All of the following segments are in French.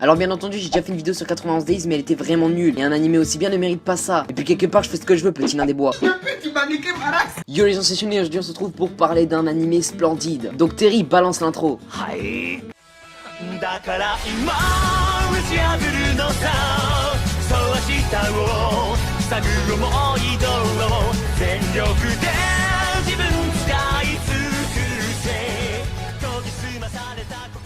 Alors bien entendu j'ai déjà fait une vidéo sur 91 Days mais elle était vraiment nulle. Et un animé aussi bien ne mérite pas ça. Et puis quelque part je fais ce que je veux, petit nain des bois. Tu m'as niqué ma race. Yo les gens, c'est Chounet, aujourd'hui on se retrouve pour parler d'un animé splendide. Donc Terry, balance l'intro. だから今打ち破るのさそう明日を探る思い通を全力で自分使い尽くせ研ぎ澄まされた心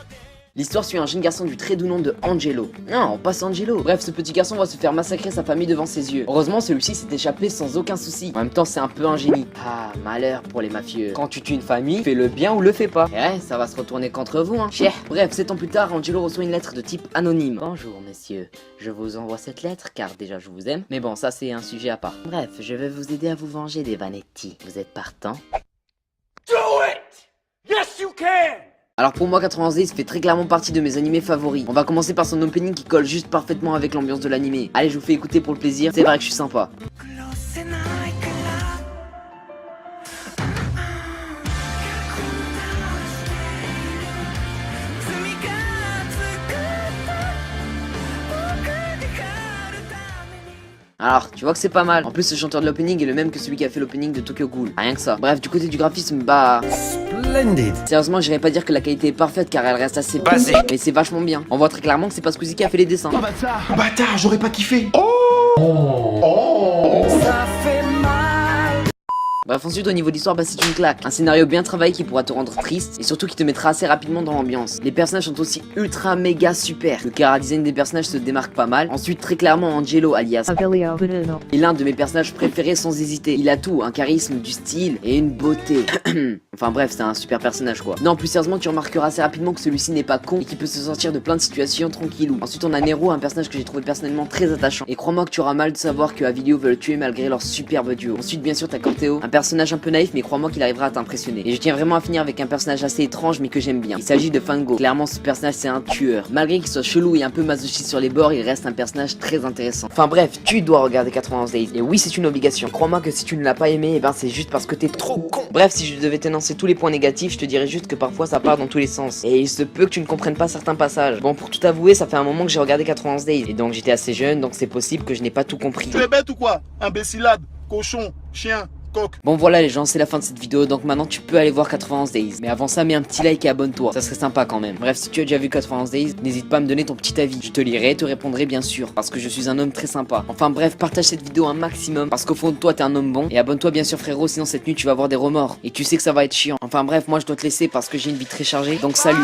で L'histoire suit un jeune garçon du très doux nom de Angelo. Non, pas Angelo. Bref, ce petit garçon va se faire massacrer sa famille devant ses yeux. Heureusement, celui-ci s'est échappé sans aucun souci. En même temps, c'est un peu un génie. Ah, malheur pour les mafieux. Quand tu tues une famille, fais le bien ou le fais pas. Et ouais, ça va se retourner contre vous, hein. Chier. Bref, 7 ans plus tard, Angelo reçoit une lettre de type anonyme. Bonjour, messieurs. Je vous envoie cette lettre car déjà je vous aime. Mais bon, ça c'est un sujet à part. Bref, je vais vous aider à vous venger des Vanetti. Vous êtes partant? Do it! Yes you can! Alors pour moi 91 Days fait très clairement partie de mes animés favoris. On va commencer par son opening qui colle juste parfaitement avec l'ambiance de l'animé. Allez, je vous fais écouter pour le plaisir, c'est vrai que je suis sympa. Alors, tu vois que c'est pas mal. En plus, ce chanteur de l'opening est le même que celui qui a fait l'opening de Tokyo Ghoul. Rien que ça. Bref, du côté du graphisme, bah... Splendid. Sérieusement, j'irais pas dire que la qualité est parfaite car elle reste assez Basique. Mais c'est vachement bien. On voit très clairement que c'est pas Squeezie qui a fait les dessins. Bâtard, j'aurais pas kiffé. Bref, ensuite au niveau de l'histoire, bah c'est une claque. Un scénario bien travaillé qui pourra te rendre triste et surtout qui te mettra assez rapidement dans l'ambiance. Les personnages sont aussi ultra méga super. Le chara design des personnages se démarque pas mal. Ensuite, très clairement, Angelo alias est l'un de mes personnages préférés sans hésiter. Il a tout, un charisme, du style et une beauté. Enfin bref, c'est un super personnage quoi. Non, plus sérieusement, tu remarqueras assez rapidement que celui-ci n'est pas con et qu'il peut se sortir de plein de situations tranquillou. Ensuite, on a Nero, un personnage que j'ai trouvé personnellement très attachant. Et crois-moi que tu auras mal de savoir que Avilio veut le tuer malgré leur superbe duo. Ensuite, bien sûr, t'as Corteo, un personnage un peu naïf mais crois-moi qu'il arrivera à t'impressionner. Et je tiens vraiment à finir avec un personnage assez étrange mais que j'aime bien. Il s'agit de Fango. Clairement ce personnage c'est un tueur. Malgré qu'il soit chelou et un peu masochiste sur les bords, il reste un personnage très intéressant. Enfin bref, tu dois regarder 91 Days. Et oui c'est une obligation. Crois-moi que si tu ne l'as pas aimé, et ben c'est juste parce que t'es trop con. Bref, si je devais t'énoncer tous les points négatifs, je te dirais juste que parfois ça part dans tous les sens. Et il se peut que tu ne comprennes pas certains passages. Bon, pour tout avouer, ça fait un moment que j'ai regardé 91 Days. Et donc j'étais assez jeune, donc c'est possible que je n'ai pas tout compris. Tu es bête ou quoi? Imbécilade, cochon, chien, coq. Bon voilà les gens, c'est la fin de cette vidéo, donc maintenant tu peux aller voir 91 Days. Mais avant ça, mets un petit like et abonne-toi, ça serait sympa quand même. Bref, si tu as déjà vu 91 Days, n'hésite pas à me donner ton petit avis. Je te lirai et te répondrai bien sûr, parce que je suis un homme très sympa. Enfin bref, partage cette vidéo un maximum, parce qu'au fond de toi t'es un homme bon. Et abonne-toi bien sûr frérot, sinon cette nuit tu vas avoir des remords. Et tu sais que ça va être chiant. Enfin bref, moi je dois te laisser parce que j'ai une vie très chargée, donc salut.